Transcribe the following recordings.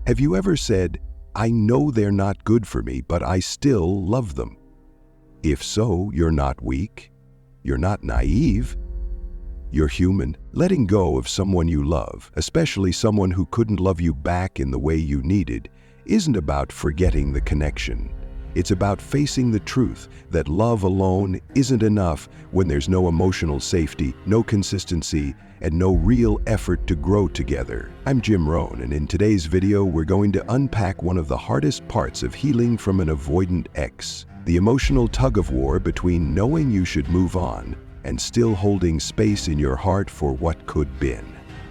Have you ever said, "I know they're not good for me, but I still love them"? If so, you're not weak. You're not naive. You're human. Letting go of someone you love, especially someone who couldn't love you back in the way you needed, isn't about forgetting the connection. It's about facing the truth that love alone isn't enough when there's no emotional safety, no consistency, and no real effort to grow together. I'm Jim Rohn, and in today's video, we're going to unpack one of the hardest parts of healing from an avoidant ex: the emotional tug-of-war between knowing you should move on and still holding space in your heart for what could been.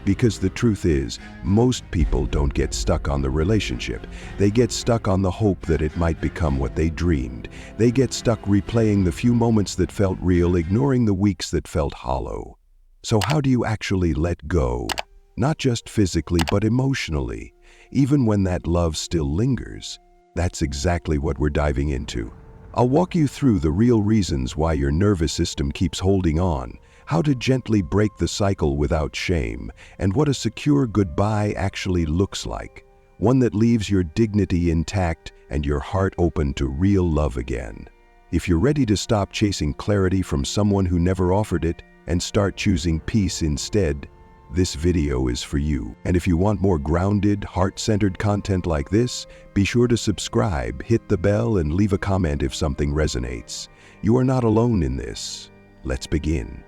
Because the truth is, most people don't get stuck on the relationship. They get stuck on the hope that it might become what they dreamed. They get stuck replaying the few moments that felt real, ignoring the weeks that felt hollow. So how do you actually let go? Not just physically, but emotionally, even when that love still lingers. That's exactly what we're diving into. I'll walk you through the real reasons why your nervous system keeps holding on, how to gently break the cycle without shame, and what a secure goodbye actually looks like. One that leaves your dignity intact and your heart open to real love again. If you're ready to stop chasing clarity from someone who never offered it and start choosing peace instead, this video is for you. And if you want more grounded, heart-centered content like this, be sure to subscribe, hit the bell, and leave a comment if something resonates. You are not alone in this. Let's begin.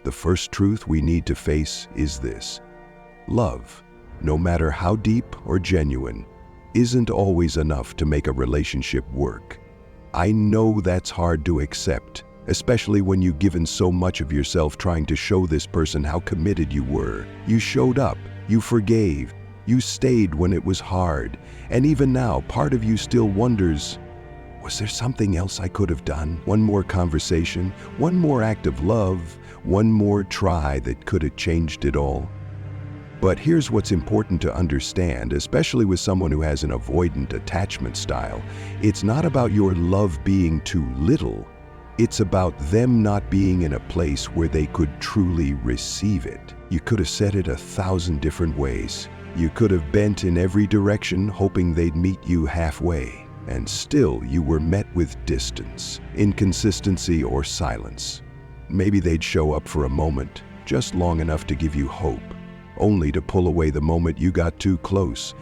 The first truth we need to face is this: love, no matter how deep or genuine, isn't always enough to make a relationship work. I know that's hard to accept, especially when you've given so much of yourself trying to show this person how committed you were. You showed up, you forgave, you stayed when it was hard, and even now, part of you still wonders, was there something else I could have done? One more conversation, one more act of love, one more try that could have changed it all. But here's what's important to understand, especially with someone who has an avoidant attachment style. It's not about your love being too little. It's about them not being in a place where they could truly receive it. You could have said it 1,000 different ways. You could have bent in every direction, hoping they'd meet you halfway. And still, you were met with distance, inconsistency, or silence. Maybe they'd show up for a moment, just long enough to give you hope, only to pull away the moment you got too close.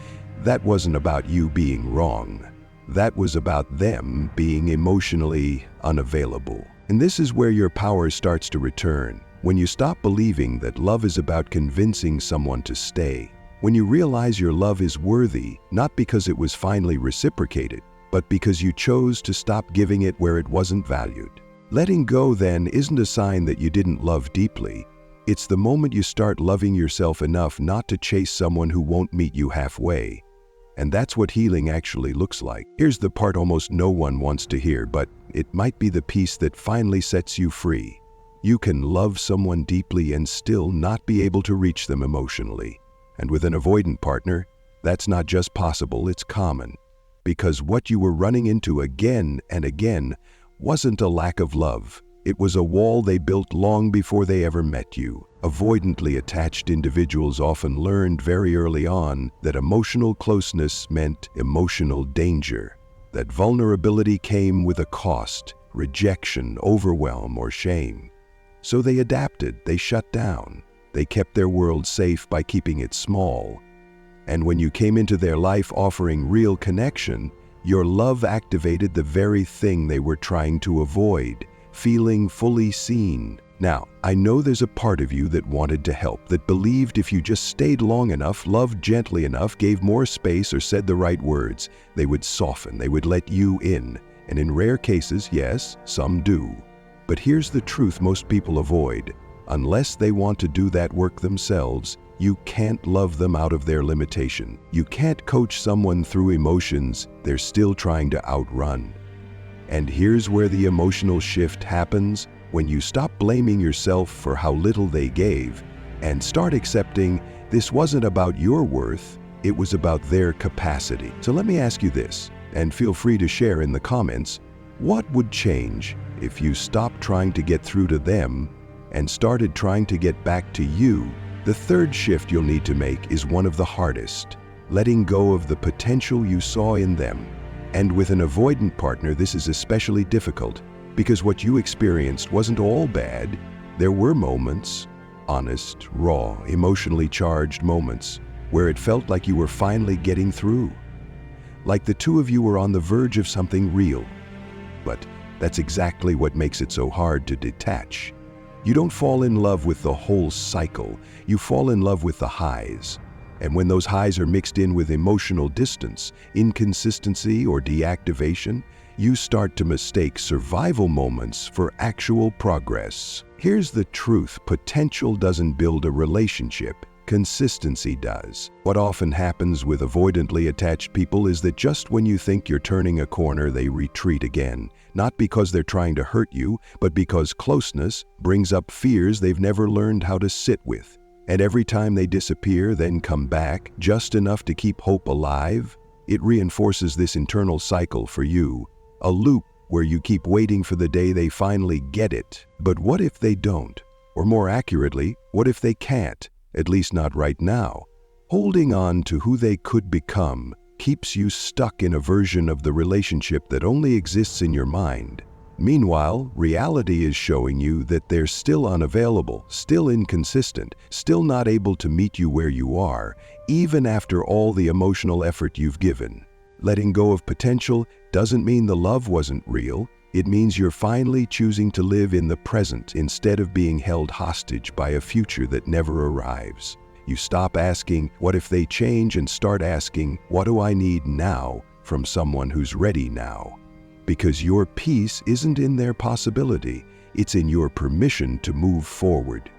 That wasn't about you being wrong. That was about them being emotionally unavailable. And this is where your power starts to return, when you stop believing that love is about convincing someone to stay. When you realize your love is worthy, not because it was finally reciprocated, but because you chose to stop giving it where it wasn't valued. Letting go, then, isn't a sign that you didn't love deeply. It's the moment you start loving yourself enough not to chase someone who won't meet you halfway. And that's what healing actually looks like. Here's the part almost no one wants to hear, but it might be the piece that finally sets you free. You can love someone deeply and still not be able to reach them emotionally. And with an avoidant partner, that's not just possible, it's common. Because what you were running into again and again wasn't a lack of love. It was a wall they built long before they ever met you. Avoidantly attached individuals often learned very early on that emotional closeness meant emotional danger, that vulnerability came with a cost, rejection, overwhelm, or shame. So they adapted, they shut down, they kept their world safe by keeping it small. And when you came into their life offering real connection, your love activated the very thing they were trying to avoid: feeling fully seen. Now, I know there's a part of you that wanted to help, that believed if you just stayed long enough, loved gently enough, gave more space, or said the right words, they would soften, they would let you in. And in rare cases, yes, some do. But here's the truth most people avoid. Unless they want to do that work themselves, you can't love them out of their limitation. You can't coach someone through emotions they're still trying to outrun. And here's where the emotional shift happens: when you stop blaming yourself for how little they gave and start accepting this wasn't about your worth, it was about their capacity. So let me ask you this, and feel free to share in the comments: what would change if you stopped trying to get through to them and started trying to get back to you The third shift you'll need to make is one of the hardest, letting go of the potential you saw in them. And with an avoidant partner, this is especially difficult because what you experienced wasn't all bad. There were moments, honest, raw, emotionally charged moments, where it felt like you were finally getting through. Like the two of you were on the verge of something real. But that's exactly what makes it so hard to detach. You don't fall in love with the whole cycle, you fall in love with the highs. And when those highs are mixed in with emotional distance, inconsistency, or deactivation, you start to mistake survival moments for actual progress. Here's the truth: potential doesn't build a relationship, consistency does. What often happens with avoidantly attached people is that just when you think you're turning a corner, they retreat again. Not because they're trying to hurt you, but because closeness brings up fears they've never learned how to sit with. And every time they disappear, then come back, just enough to keep hope alive, it reinforces this internal cycle for you, a loop where you keep waiting for the day they finally get it. But what if they don't? Or more accurately, what if they can't? At least not right now. Holding on to who they could become keeps you stuck in a version of the relationship that only exists in your mind. Meanwhile, reality is showing you that they're still unavailable, still inconsistent, still not able to meet you where you are, even after all the emotional effort you've given. Letting go of potential doesn't mean the love wasn't real. It means you're finally choosing to live in the present instead of being held hostage by a future that never arrives. You stop asking, what if they change, and start asking, what do I need now from someone who's ready now? Because your peace isn't in their possibility, it's in your permission to move forward.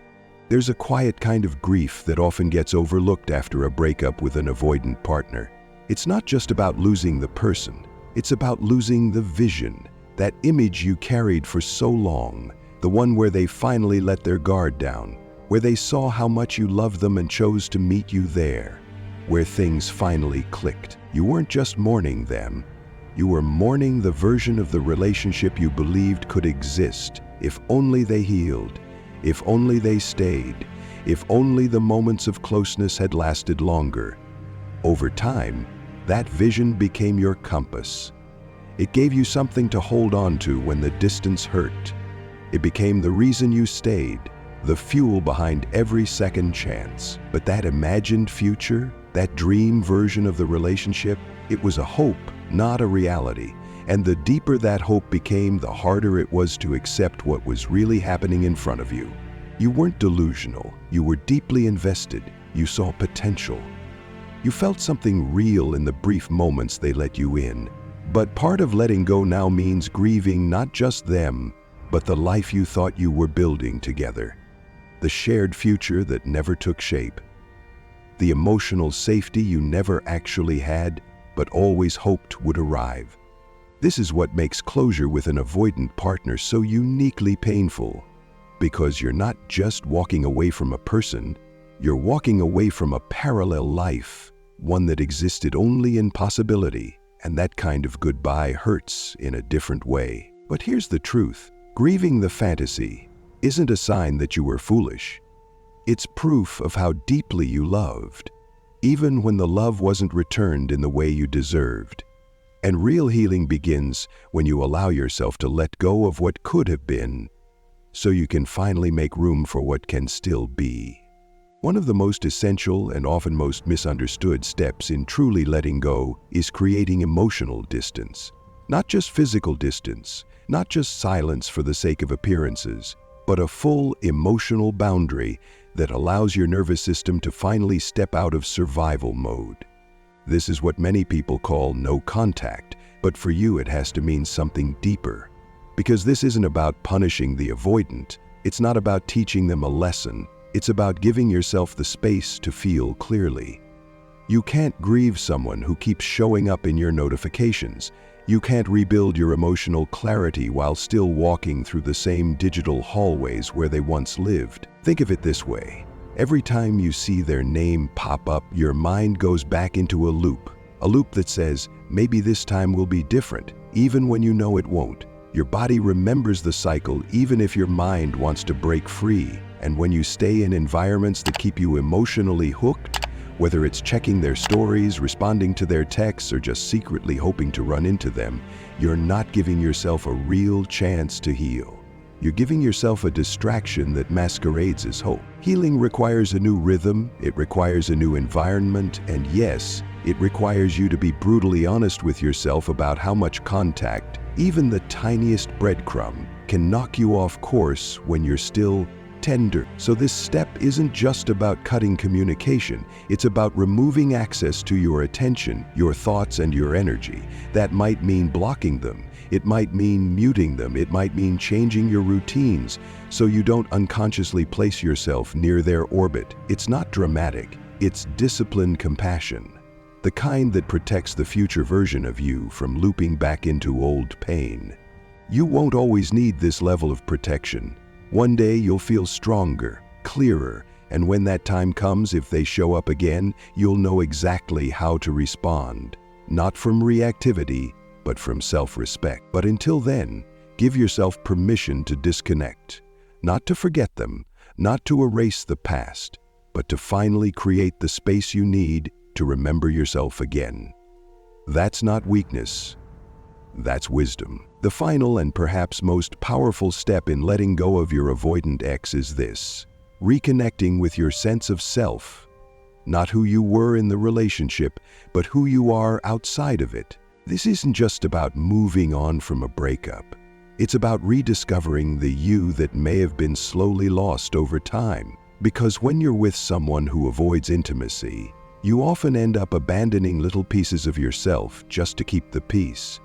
There's a quiet kind of grief that often gets overlooked after a breakup with an avoidant partner. It's not just about losing the person, it's about losing the vision, that image you carried for so long, the one where they finally let their guard down, where they saw how much you loved them and chose to meet you there, where things finally clicked. You weren't just mourning them, you were mourning the version of the relationship you believed could exist if only they healed, if only they stayed, if only the moments of closeness had lasted longer. Over time, that vision became your compass. It gave you something to hold on to when the distance hurt. It became the reason you stayed, the fuel behind every second chance. But that imagined future, that dream version of the relationship, it was a hope, not a reality. And the deeper that hope became, the harder it was to accept what was really happening in front of you. You weren't delusional, you were deeply invested, you saw potential. You felt something real in the brief moments they let you in. But part of letting go now means grieving not just them, but the life you thought you were building together. The shared future that never took shape. The emotional safety you never actually had, but always hoped would arrive. This is what makes closure with an avoidant partner so uniquely painful. Because you're not just walking away from a person, you're walking away from a parallel life, one that existed only in possibility. And that kind of goodbye hurts in a different way. But here's the truth: grieving the fantasy isn't a sign that you were foolish. It's proof of how deeply you loved, even when the love wasn't returned in the way you deserved. And real healing begins when you allow yourself to let go of what could have been, so you can finally make room for what can still be. One of the most essential and often most misunderstood steps in truly letting go is creating emotional distance. Not just physical distance, not just silence for the sake of appearances, but a full emotional boundary that allows your nervous system to finally step out of survival mode. This is what many people call no contact, but for you it has to mean something deeper. Because this isn't about punishing the avoidant, it's not about teaching them a lesson, it's about giving yourself the space to feel clearly. You can't grieve someone who keeps showing up in your notifications. You can't rebuild your emotional clarity while still walking through the same digital hallways where they once lived. Think of it this way: every time you see their name pop up, your mind goes back into a loop that says, maybe this time will be different, even when you know it won't. Your body remembers the cycle even if your mind wants to break free. And when you stay in environments that keep you emotionally hooked, whether it's checking their stories, responding to their texts, or just secretly hoping to run into them, you're not giving yourself a real chance to heal. You're giving yourself a distraction that masquerades as hope. Healing requires a new rhythm, it requires a new environment, and yes, it requires you to be brutally honest with yourself about how much contact, even the tiniest breadcrumb, can knock you off course when you're still tender. So this step isn't just about cutting communication, it's about removing access to your attention, your thoughts, and your energy. That might mean blocking them, it might mean muting them, it might mean changing your routines so you don't unconsciously place yourself near their orbit. It's not dramatic, it's disciplined compassion. The kind that protects the future version of you from looping back into old pain. You won't always need this level of protection. One day you'll feel stronger, clearer, and when that time comes, if they show up again, you'll know exactly how to respond. Not from reactivity, but from self-respect. But until then, give yourself permission to disconnect. Not to forget them, not to erase the past, but to finally create the space you need to remember yourself again. That's not weakness, that's wisdom. The final and perhaps most powerful step in letting go of your avoidant ex is this: reconnecting with your sense of self. Not who you were in the relationship, but who you are outside of it. This isn't just about moving on from a breakup. It's about rediscovering the you that may have been slowly lost over time. Because when you're with someone who avoids intimacy, you often end up abandoning little pieces of yourself just to keep the peace.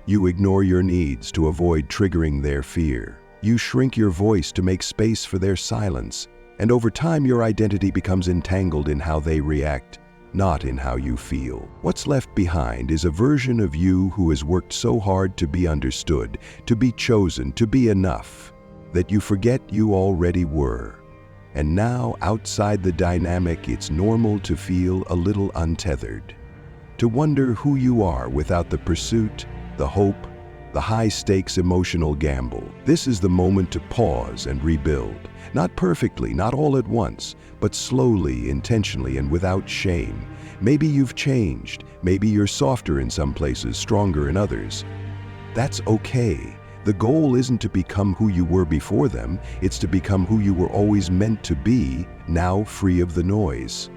You ignore your needs to avoid triggering their fear. You shrink your voice to make space for their silence. And over time, your identity becomes entangled in how they react, not in how you feel. What's left behind is a version of you who has worked so hard to be understood, to be chosen, to be enough, that you forget you already were. And now, outside the dynamic, it's normal to feel a little untethered. To wonder who you are without the pursuit, the hope, the high-stakes emotional gamble. This is the moment to pause and rebuild. Not perfectly, not all at once, but slowly, intentionally, and without shame. Maybe you've changed. Maybe you're softer in some places, stronger in others. That's okay. The goal isn't to become who you were before them, it's to become who you were always meant to be, now free of the noise.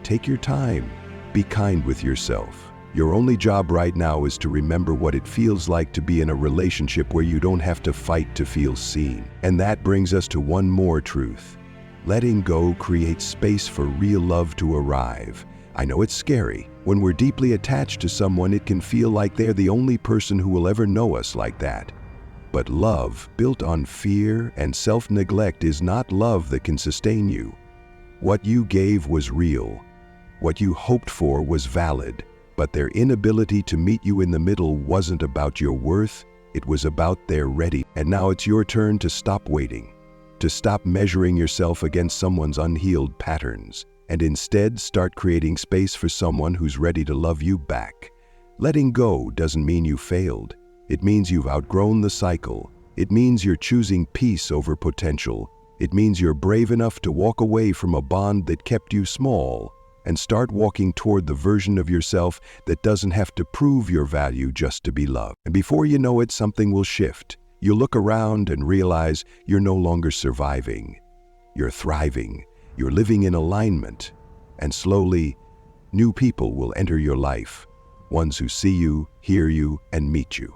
Take your time. Be kind with yourself. Your only job right now is to remember what it feels like to be in a relationship where you don't have to fight to feel seen. And that brings us to one more truth. Letting go creates space for real love to arrive. I know it's scary. When we're deeply attached to someone, it can feel like they're the only person who will ever know us like that. But love, built on fear and self-neglect, is not love that can sustain you. What you gave was real. What you hoped for was valid. But their inability to meet you in the middle wasn't about your worth, it was about their ready. And now it's your turn to stop waiting, to stop measuring yourself against someone's unhealed patterns, and instead start creating space for someone who's ready to love you back. Letting go doesn't mean you failed. It means you've outgrown the cycle. It means you're choosing peace over potential. It means you're brave enough to walk away from a bond that kept you small and start walking toward the version of yourself that doesn't have to prove your value just to be loved. And before you know it, something will shift. You'll look around and realize you're no longer surviving. You're thriving. You're living in alignment. And slowly, new people will enter your life. Ones who see you, hear you, and meet you.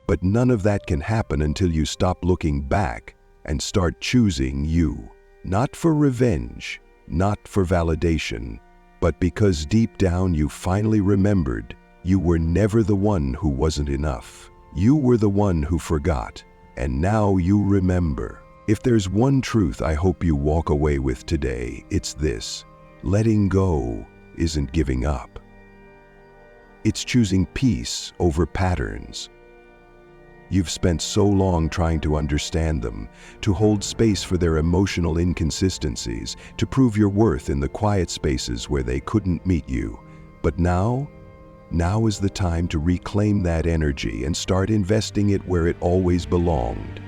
But none of that can happen until you stop looking back and start choosing you. Not for revenge, not for validation, but because deep down you finally remembered you were never the one who wasn't enough. You were the one who forgot, and now you remember. If there's one truth I hope you walk away with today, it's this: letting go isn't giving up. It's choosing peace over patterns. You've spent so long trying to understand them, to hold space for their emotional inconsistencies, to prove your worth in the quiet spaces where they couldn't meet you. But now is the time to reclaim that energy and start investing it where it always belonged,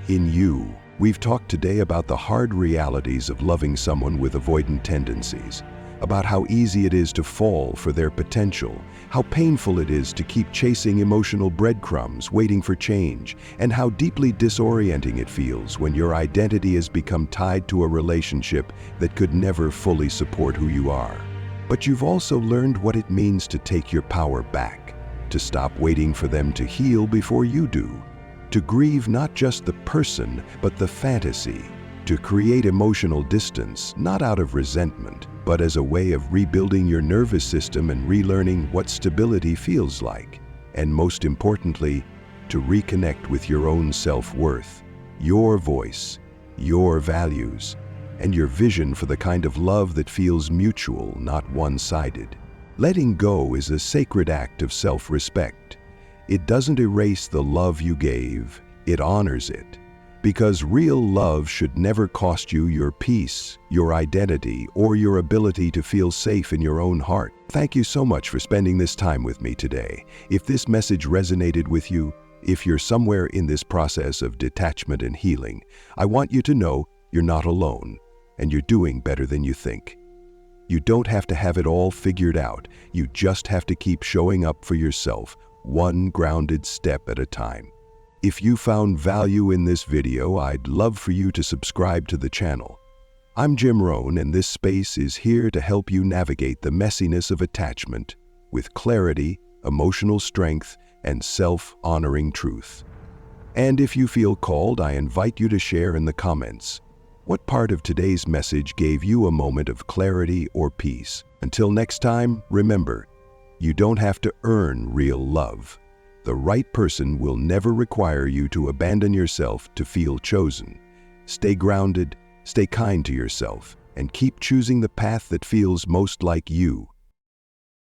in you. We've talked today about the hard realities of loving someone with avoidant tendencies, about how easy it is to fall for their potential, how painful it is to keep chasing emotional breadcrumbs, waiting for change, and how deeply disorienting it feels when your identity has become tied to a relationship that could never fully support who you are. But you've also learned what it means to take your power back, to stop waiting for them to heal before you do, to grieve not just the person, but the fantasy, to create emotional distance, not out of resentment, but as a way of rebuilding your nervous system and relearning what stability feels like. And most importantly, to reconnect with your own self-worth, your voice, your values, and your vision for the kind of love that feels mutual, not one-sided. Letting go is a sacred act of self-respect. It doesn't erase the love you gave, it honors it. Because real love should never cost you your peace, your identity, or your ability to feel safe in your own heart. Thank you so much for spending this time with me today. If this message resonated with you, if you're somewhere in this process of detachment and healing, I want you to know you're not alone, and you're doing better than you think. You don't have to have it all figured out. You just have to keep showing up for yourself, one grounded step at a time. If you found value in this video, I'd love for you to subscribe to the channel. I'm Jim Rohn, and this space is here to help you navigate the messiness of attachment with clarity, emotional strength, and self-honoring truth. And if you feel called, I invite you to share in the comments what part of today's message gave you a moment of clarity or peace. Until next time, remember, you don't have to earn real love. The right person will never require you to abandon yourself to feel chosen. Stay grounded, stay kind to yourself, and keep choosing the path that feels most like you.